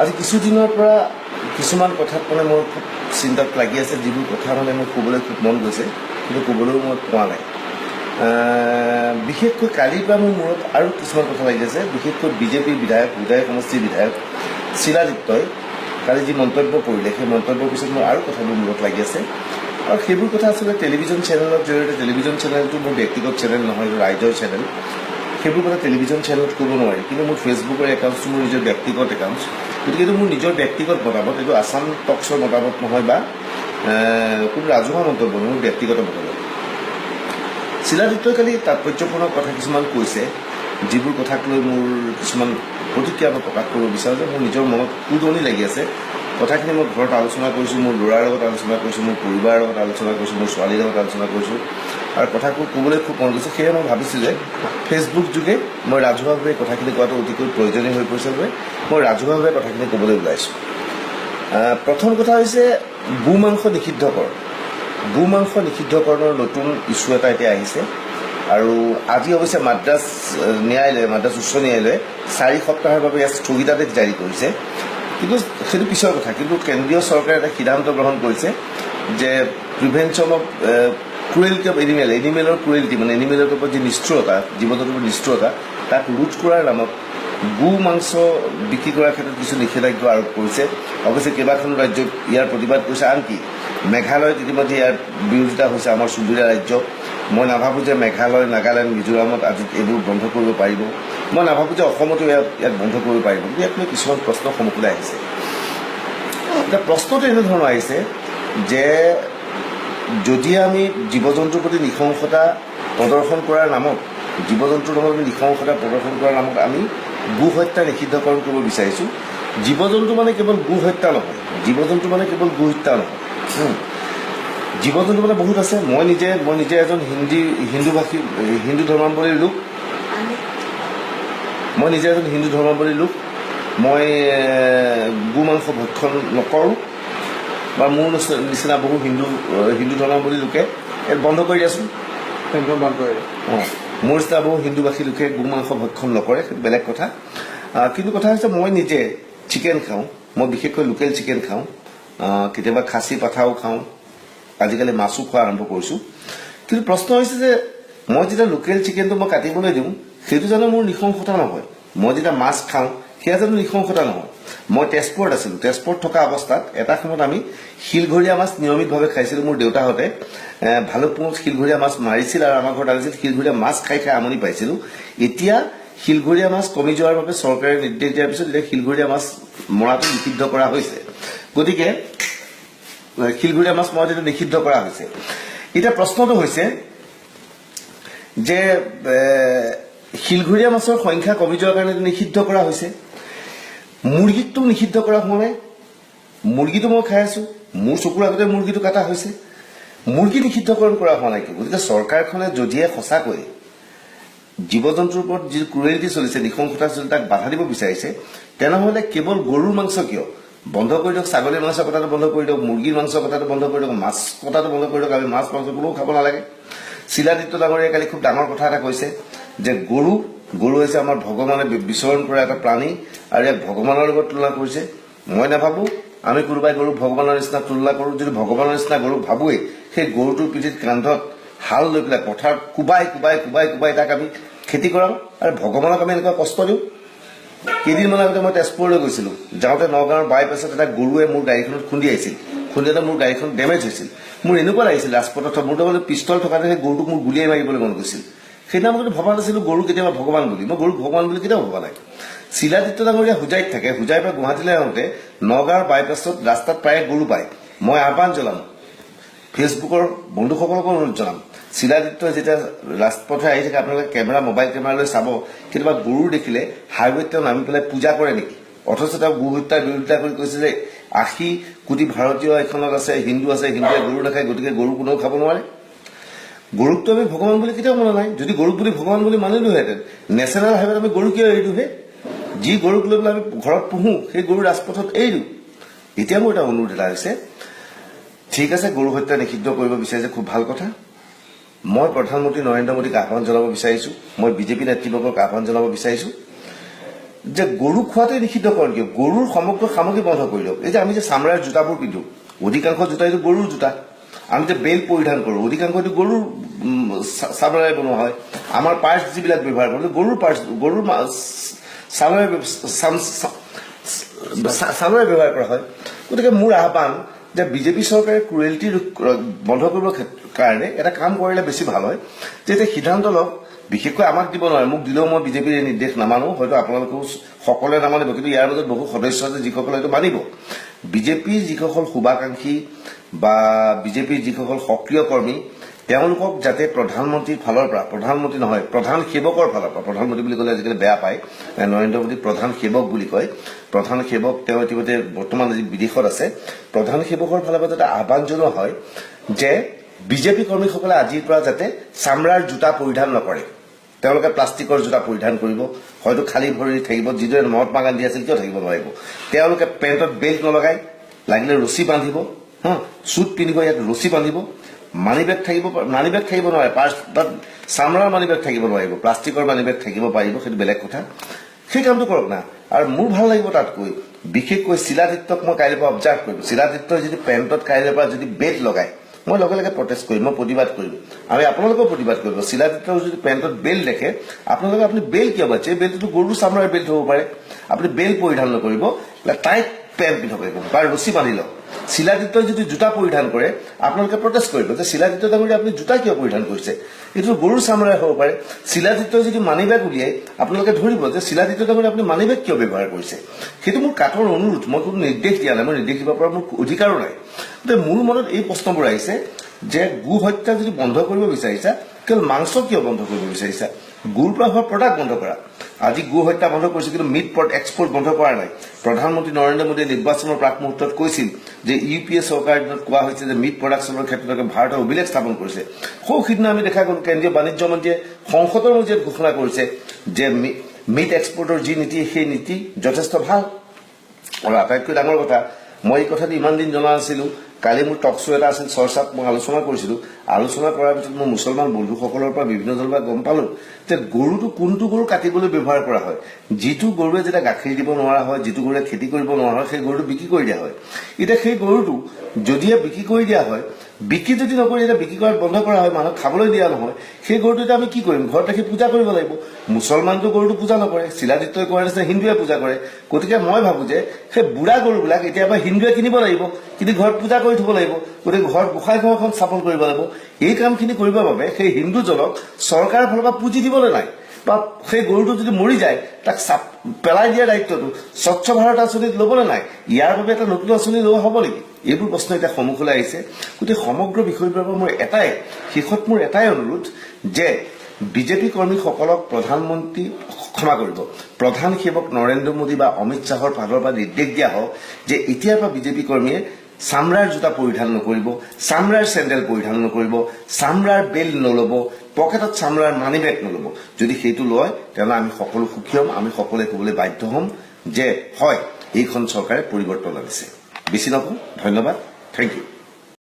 আজি কিছুদিনৰ পৰা কিছুমান কথাত মানে মোৰ খুব চিন্তাত লাগি আছে, যিবোৰ কথা মানে মোৰ ক'বলৈ খুব মন গৈছে, কিন্তু ক'বলৈও মই পোৱা নাই। বিশেষকৈ কালিৰ পৰা মোৰ মূৰত আৰু কিছুমান কথা লাগি আছে। বিশেষকৈ বিজেপিৰ বিধায়ক, হোজাই সমষ্টিৰ বিধায়ক শিলাদিত্যই কালি যি মন্তব্য কৰিলে, সেই মন্তব্যৰ পিছত মোৰ আৰু কথাবোৰ মূৰত লাগি আছে। আৰু সেইবোৰ কথা আচলতে টেলিভিজন চেনেলৰ জৰিয়তে, টেলিভিজন চেনেলটো মোৰ ব্যক্তিগত চেনেল নহয়, ৰাইজৰ চেনেল, সেইবোৰ কথা টেলিভিজন চেনেলত ক'ব নোৱাৰি। কিন্তু মোৰ ফেচবুকৰ একাউণ্টটো মোৰ নিজৰ ব্যক্তিগত একাউণ্ট, গতিকে এইটো মোৰ নিজৰ ব্যক্তিগত মতামত, এইটো আছাম টক্সৰ মতামত নহয় বা কোনো ৰাজহুৱা মন্তব্য নহয়, মোৰ ব্যক্তিগত মতামত। শিলাদিত্যই কালি তাৎপৰ্যপূৰ্ণ কথা কিছুমান কৈছে, যিবোৰ কথাক লৈ মোৰ কিছুমান প্ৰতিক্ৰিয়া মই প্ৰকাশ কৰিব বিচাৰোঁ যে মোৰ নিজৰ মনত উদনি লাগি আছে। কথাখিনি মই ঘৰত আলোচনা কৰিছোঁ, মোৰ ল'ৰাৰ লগত আলোচনা কৰিছোঁ, মোৰ পৰিবাৰৰ লগত আলোচনা কৰিছোঁ, মোৰ ছোৱালীৰ লগত আলোচনা কৰিছোঁ, আৰু কথাবোৰ ক'বলৈ খুব মন গৈছে। সেয়ে মই ভাবিছোঁ যে ফেচবুক যোগে মই ৰাজহুৱাভাৱে কথাখিনি কোৱাটো অতিকৈ প্ৰয়োজনীয় হৈ পৰিছে বাবে মই ৰাজহুৱাভাৱে কথাখিনি ক'বলৈ ওলাইছোঁ। প্ৰথম কথা হৈছে গো মাংস নিষিদ্ধকৰণ। গো মাংস নিষিদ্ধকৰণৰ নতুন ইছ্যু এটা এতিয়া আহিছে, আৰু আজি অৱশ্যে মাদ্ৰাজ উচ্চ ন্যায়ালয়ে 4 সপ্তাহৰ বাবে ইয়াত স্থগিতাদেশ জাৰি কৰিছে। কিন্তু সেইটো পিছৰ কথা। কিন্তু কেন্দ্ৰীয় চৰকাৰে এটা সিদ্ধান্ত গ্ৰহণ কৰিছে যে প্ৰিভেনশ্যন অফ ক্ৰুৱেলিটি অফ এনিমেলৰ ক্ৰুৱেলিটি, মানে এনিমেলৰ ওপৰত যি নিষ্ঠুৰতা, জীৱ জন্তুৰ নিষ্ঠুৰতা, তাক ৰোধ কৰাৰ নামত গো মাংস বিক্ৰী কৰাৰ ক্ষেত্ৰত কিছু নিষেধাজ্ঞা আৰোপ কৰিছে। অৱশ্যে কেইবাখনো ৰাজ্যত ইয়াৰ প্ৰতিবাদ কৰিছে। আনকি মেঘালয়ত ইতিমধ্যে ইয়াৰ বিৰোধিতা হৈছে, আমাৰ চুবুৰীয়া ৰাজ্য। মই নাভাবোঁ যে মেঘালয়, নাগালেণ্ড, মিজোৰামত আজি এইবোৰ বন্ধ কৰিব পাৰিব। মই নাভাবোঁ যে অসমতো ইয়াত বন্ধ কৰিব পাৰিব। কিন্তু ইয়াত মই কিছুমান প্ৰশ্ন সন্মুখলৈ আহিছে। এতিয়া প্ৰশ্নটো এনেধৰণৰ আহিছে যে যদি আমি জীৱ জন্তুৰ প্ৰতি নৃশংসতা প্ৰদৰ্শন কৰাৰ নামত, জীৱ জন্তুৰ নামত আমি নৃশংসতা প্ৰদৰ্শন কৰাৰ নামত আমি গো হত্যা নিষিদ্ধকৰণ কৰিব বিচাৰিছোঁ। জীৱ জন্তু মানে কেৱল গো হত্যা নহয়, জীৱ জন্তু মানে কেৱল গো হত্যা নহয়, জীৱ জন্তু মানে বহুত আছে। মই নিজে এজন হিন্দু ধৰ্মাৱলম্বী লোক। মই গো মাংস ভক্ষণ নকৰোঁ, বা মোৰ নিচিনা বহু হিন্দু ধৰ্মাৱলম্বী লোকে বন্ধ কৰি দিয়াচোন, মোৰ নিচিনা বহু হিন্দুভাষী লোকে গো মাংস ভক্ষণ নকৰে, সেইটো বেলেগ কথা। কিন্তু কথা হৈছে মই নিজে চিকেন খাওঁ, মই বিশেষকৈ লোকেল চিকেন খাওঁ, কেতিয়াবা খাচী পাঠাও খাওঁ, আজিকালি মাছো খোৱা আৰম্ভ কৰিছোঁ। কিন্তু প্ৰশ্ন হৈছে যে মই যেতিয়া লোকেল চিকেনটো মই কাটিবলৈ দিওঁ, সেইটো জানো মোৰ নৃশংসতা নহয়? মই যেতিয়া মাছ খাওঁ, সেয়া জানো নৃশংসতা নহয়? মই তেজপুৰত আছিলোঁ, তেজপুৰত থকা অৱস্থাত এটা সময়ত আমি শিলঘৰীয়া মাছ নিয়মিতভাৱে খাইছিলোঁ। মোৰ দেউতাহঁতে ভালুকপুঙত শিলঘৰীয়া মাছ মাৰিছিল আৰু আমাৰ ঘৰত আনিছিল। শিলঘৰীয়া মাছ খাই আমনি পাইছিলোঁ। এতিয়া শিলঘৰীয়া মাছ কমি যোৱাৰ বাবে চৰকাৰে নিৰ্দেশ দিয়াৰ পিছত এতিয়া শিলঘৰীয়া মাছ মৰাটো নিষিদ্ধ কৰা হৈছে। গতিকে শিলঘৰীয়া মাছ মৰাটো নিষিদ্ধ কৰা হৈছে। এতিয়া প্ৰশ্নটো হৈছে যে শিলঘৰীয়া মাছৰ সংখ্যা কমি যোৱাৰ কাৰণে নিষিদ্ধ কৰা হৈছে। মুৰ্গীটো নিষিদ্ধ কৰা হোৱা নাই। মুৰ্গীটো মই খাই আছোঁ, মোৰ চকুৰ আগতে মুৰ্গীটো কাটা হৈছে। মুৰ্গী নিষিদ্ধকৰণ কৰা হোৱা নাই। গতিকে চৰকাৰখনে যদিহে সঁচাকৈ জীৱ জন্তুৰ ওপৰত যি ক্ৰুৱেলিটি চলিছে, নৃশংসতা চলিছে, তাক বাধা দিব বিচাৰিছে, তেনেহ'লে কেৱল গৰুৰ মাংস কিয় বন্ধ কৰি দিয়ক? ছাগলীৰ মাংস কটাটো বন্ধ কৰি দিয়ক, মুৰ্গীৰ মাংস কটাটো বন্ধ কৰি দিয়ক, মাছ কটাটো বন্ধ কৰি দিয়ক। আমি মাছ মাংস কোনেও খাব নালাগে। শিলাদিত্য ডাঙৰীয়াই কালি খুব ডাঙৰ কথা এটা কৈছে যে গৰু হৈছে আমাৰ ভগৱানে বিচৰণ কৰা এটা প্ৰাণী, আৰু ইয়াক ভগৱানৰ লগত তুলনা কৰিছে। মই নাভাবোঁ আমি কোনোবাই গৰুক ভগৱানৰ নিচিনা তুলনা কৰোঁ। যদি ভগৱানৰ নিচিনা গৰুক ভাবোৱেই, সেই গৰুটোৰ পিঠিত কান্ধত হাল লৈ পেলাই পথাৰত কোবাই তাক আমি খেতি কৰাওঁ, আৰু ভগৱানক আমি এনেকুৱা কষ্ট দিওঁ। কেইদিনমান আগতে মই তেজপুৰলৈ গৈছিলোঁ। যাওঁতে নগাঁৱৰ বাইপাছত এটা গৰুৱে মোৰ গাড়ীখনত খুন্দিয়াতে মোৰ গাড়ীখন ডেমেজ হৈছিল। মোৰ এনেকুৱা লাগিছিল ৰাজপথত মোৰ তাৰমানে পিষ্টল থকাতে সেই গৰুটোক মোৰ গুলিয়াই মাৰিবলৈ মন গৈছিল। সেইদিনা মই ভবা নাছিলোঁ গৰু কেতিয়াবা ভগৱান বুলি। মই গৰুক ভগৱান বুলি কেতিয়াও ভবা নাই। শিলাদিত্য ডাঙৰীয়া হোজাইত থাকে। হোজাইৰ পৰা গুৱাহাটীলৈ আহোঁতে নগাঁৱৰ বাইপাছত ৰাস্তাত প্ৰায় গৰু পায়। মই আহ্বান জনাম, ফেচবুকৰ বন্ধুসকলকো অনুৰোধ জনাম, শিলাদিত্যই যেতিয়া ৰাজপথে আহি থাকে আপোনালোকে মোবাইল কেমেৰা লৈ চাব, কেতিয়াবা গৰু দেখিলে হাইৱেত তেওঁ নামি পেলাই পূজা কৰে নেকি? অথচ তেওঁ গো হত্যাৰ বিৰোধিতা কৰি কৈছে যে 80 কোটি ভাৰতীয় এইখনত আছে, হিন্দু আছে, হিন্দুৱে গৰু নাখায়, গতিকে গৰু কোনেও খাব নোৱাৰে। গৰুকটো আমি ভগৱান বুলি কেতিয়াও মনা নাই। যদি গৰুক বুলি ভগৱান বুলি মানিলোহেঁতেন, নেশ্যনেল হাইৱেত আমি গৰু কিয় এৰিলোহে? যি গৰুক লৈ পেলাই আমি ঘৰত পোহোঁ, সেই গৰু ৰাজপথত এৰিলোঁ। এতিয়া মোৰ এটা অনুৰোধ এটা হৈছে, ঠিক আছে গৰু হত্যা নিষিদ্ধ কৰিব বিচাৰিছে, খুব ভাল কথা। মই প্ৰধানমন্ত্ৰী নৰেন্দ্ৰ মোদীক আহ্বান জনাব বিচাৰিছোঁ, মই বিজেপি নেতৃবৰ্গক আহ্বান জনাব বিচাৰিছোঁ যে গৰু খোৱাটোৱে নিষিদ্ধ কৰক কিয় গৰুৰ সমগ্ৰ সামগ্ৰী বন্ধ কৰি দিয়ক এই যে আমি যে চামৰাৰ জোতাবোৰ পিন্ধো অধিকাংশ জোতা এইটো গৰুৰ জোতা আমি যে বেল্ট পৰিধান কৰোঁ অধিকাংশ এইটো গৰুৰ চামৰাৰে বনোৱা হয় আমাৰ পাৰ্চ যিবিলাক ব্যৱহাৰ কৰোঁ গৰুৰ পাৰ্চ গৰুৰ চামৰাৰে ব্যৱহাৰ কৰা হয় গতিকে মোৰ আহ্বান যে বিজেপি চৰকাৰে ক্ৰুৱেলিটি বন্ধ কৰিবৰ কাৰণে এটা কাম কৰিলে বেছি ভাল হয় যে এতিয়া সিদ্ধান্ত লওক বিশেষকৈ আমাক দিব নোৱাৰে মোক দিলেও মই বিজেপিৰ নিৰ্দেশ নামানো হয়তো আপোনালোকেও সকলোৱে নামানিব কিন্তু ইয়াৰ মাজত বহু সদস্য আছে যিসকলে এইটো মানিব বিজেপিৰ যিসকল শুভাকাংক্ষী বা বিজেপিৰ যিসকল সক্ৰিয় কৰ্মী তেওঁলোকক যাতে প্ৰধানমন্ত্ৰীৰ ফালৰ পৰা প্ৰধানমন্ত্ৰী নহয় প্ৰধান সেৱকৰ ফালৰ পৰা প্ৰধানমন্ত্ৰী বুলি ক'লে আজিকালি বেয়া পায় নৰেন্দ্ৰ মোদী প্ৰধান সেৱক বুলি কয় প্ৰধান সেৱক তেওঁ ইতিমধ্যে বৰ্তমান আজি বিদেশত আছে প্ৰধান সেৱকৰ ফালৰ পৰা যাতে আহ্বান জনোৱা হয় যে বিজেপি কৰ্মীসকলে আজিৰ পৰা যাতে চামৰাৰ জোতা পৰিধান নকৰে তেওঁলোকে প্লাষ্টিকৰ জোতা পৰিধান কৰিব হয়তো খালী ভৰি থাকিব যিদৰে মহাত্মা গান্ধী আছিল কিয় থাকিব নোৱাৰিব তেওঁলোকে পেণ্টত বেল্ট নলগাই লাগিলে ৰছী বান্ধিব চুট পিন্ধিব ইয়াত ৰছী বান্ধিব মানি বেগ থাকিব নোৱাৰে পাৰ্চ বাট চামৰাৰ মানি বেগ থাকিব নোৱাৰিব প্লাষ্টিকৰ মানি বেগ থাকিব পাৰিব সেইটো বেলেগ কথা সেই কামটো কৰক না আৰু মোৰ ভাল লাগিব তাতকৈ বিশেষকৈ শিলাদিত্যক মই কাইলৈৰ পৰা অবজাৰ্ভ কৰিম শিলাদিত্যই যদি পেণ্টত কাইলৈৰ পৰা যদি বেল্ট লগায় মই লগে লগে প্ৰটেষ্ট কৰিম মই প্ৰতিবাদ কৰিম আমি আপোনালোকেও প্ৰতিবাদ কৰিব শিলাদিত্যৰ যদি পেণ্টত বেল্ট দেখে আপোনালোকে আপুনি বেল্ট কিয় বাছে বেল্টটো গৰুৰ চামৰাৰ বেল্ট হ'ব পাৰে আপুনি বেল্ট পৰিধান নকৰিব টাইট পেণ্ট পিন্ধক বা ৰছী বান্ধি লওক শিলাদিত্যই যদি জোতা পৰিধান কৰে আপোনালোকে প্ৰটেষ্ট কৰিব যে শিলাদিত্য ডাঙৰীয়া আপুনি জোতা কিয় পৰিধান কৰিছে এইটো গৰুৰ চামৰাৰ হ'ব পাৰে শিলাদিত্যই যদি মানি বেগ উলিয়াই আপোনালোকে ধৰিব যে শিলাদিত্য ডাঙৰীয়া আপুনি মানি বেগ কিয় ব্যৱহাৰ কৰিছে সেইটো মোৰ কাঠৰ অনুৰোধ মই কোনো নিৰ্দেশ দিয়া নাই মই নিৰ্দেশ দিব পৰা মোৰ অধিকাৰো নাই গতিকে মোৰ মনত এই প্ৰশ্নবোৰ আহিছে যে গো হত্যা যদি বন্ধ কৰিব বিচাৰিছা কেৱল মাংস কিয় বন্ধ কৰিব বিচাৰিছা গুৰ পৰা হোৱা প্ৰডাক্ট বন্ধ কৰা আজি গো হত্যা বন্ধ কৰিছে কিন্তু মিট এক্সপৰ্ট বন্ধ কৰা নাই প্ৰধানমন্ত্ৰী নৰেন্দ্ৰ মোদীয়ে নিৰ্বাচনৰ প্ৰাক মুহূৰ্তত কৈছিল যে ইউপিএ চৰকাৰৰ দিনত কোৱা হৈছে যে মিট প্ৰডাকশ্যনৰ ক্ষেত্ৰত ভাৰতে অভিলেখ স্থাপন কৰিছে সিদিনা আমি দেখা গ'ল কেন্দ্ৰীয় বাণিজ্য মন্ত্ৰীয়ে সংসদৰ মজিয়াত ঘোষণা কৰিছে যে মিট এক্সপৰ্টৰ যি নীতি সেই নীতি যথেষ্ট ভাল আৰু আটাইতকৈ ডাঙৰ কথা মই এই কথাটো ইমান দিন জনা নাছিলোঁ কালি মোৰ টক শ্ব' এটা আছিল চৰ্চাত মই আলোচনা কৰিছিলোঁ আলোচনা কৰাৰ পিছত মই মুছলমান বন্ধুসকলৰ পৰা বিভিন্ন দলৰ পৰা গম পালোঁ যে গৰুটো কোনটো গৰু কাটিবলৈ ব্যৱহাৰ কৰা হয় যিটো গৰুৱে যেতিয়া গাখীৰ দিব নোৱাৰা হয় যিটো গৰুৱে খেতি কৰিব নোৱাৰা হয় সেই গৰুটো বিক্ৰী কৰি দিয়া হয় এতিয়া সেই গৰুটো যদিহে বিক্ৰী কৰি দিয়া হয় বিক্ৰী যদি নকৰি এতিয়া বিক্ৰী কৰাত বন্ধ কৰা হয় মানুহক খাবলৈ দিয়া নহয় সেই গৰুটো এতিয়া আমি কি কৰিম ঘৰত ৰাখি পূজা কৰিব লাগিব মুছলমানটো গৰুটো পূজা নকৰে শিলাদিত্যই কৰে নিচিনা হিন্দুৱে পূজা কৰে গতিকে মই ভাবোঁ যে সেই বুঢ়া গৰুবিলাক এতিয়াবা হিন্দুৱে কিনিব লাগিব কিন্তু ঘৰত পূজা কৰি থ'ব লাগিব গতিকে ঘৰত গোসাঁই ঘৰখন স্থাপন কৰিব লাগিব এই কামখিনি কৰিবৰ বাবে সেই হিন্দুজনক চৰকাৰৰ ফালৰ পৰা পুঁজি দিবলৈ নাই বা সেই গৰুটো যদি মৰি যায় তাক পেলাই দিয়াৰ দায়িত্বটো স্বচ্ছ ভাৰত আঁচনিত ল'বলৈ নাই ইয়াৰ বাবে এটা নতুন আঁচনি লোৱা হ'ব নেকি এইবোৰ প্ৰশ্ন এতিয়া সন্মুখলৈ আহিছে গতিকে সমগ্ৰ বিষয়টোৰ বাবে মোৰ এটাই অনুৰোধ যে বিজেপি কৰ্মীসকলক প্ৰধানমন্ত্ৰী ক্ষমা কৰিব প্ৰধান সেৱক নৰেন্দ্ৰ মোদী বা অমিত শ্বাহৰ ফালৰ পৰা নিৰ্দেশ দিয়া হওক যে এতিয়াৰ পৰা বিজেপি কৰ্মীয়ে চামৰাৰ জোতা পৰিধান নকৰিব চামৰাৰ চেণ্ডেল পৰিধান নকৰিব চামৰাৰ বেল্ট নল'ব পকেটত চামৰাৰ মানি বেগ নল'ব যদি সেইটো লয় তেনেহ'লে আমি সকলো সুখী হ'ম আমি সকলোৱে ক'বলৈ বাধ্য হ'ম যে হয় এইখন চৰকাৰে পৰিৱৰ্তন আনিছে বেছি নকওঁ ধন্যবাদ থেংক ইউ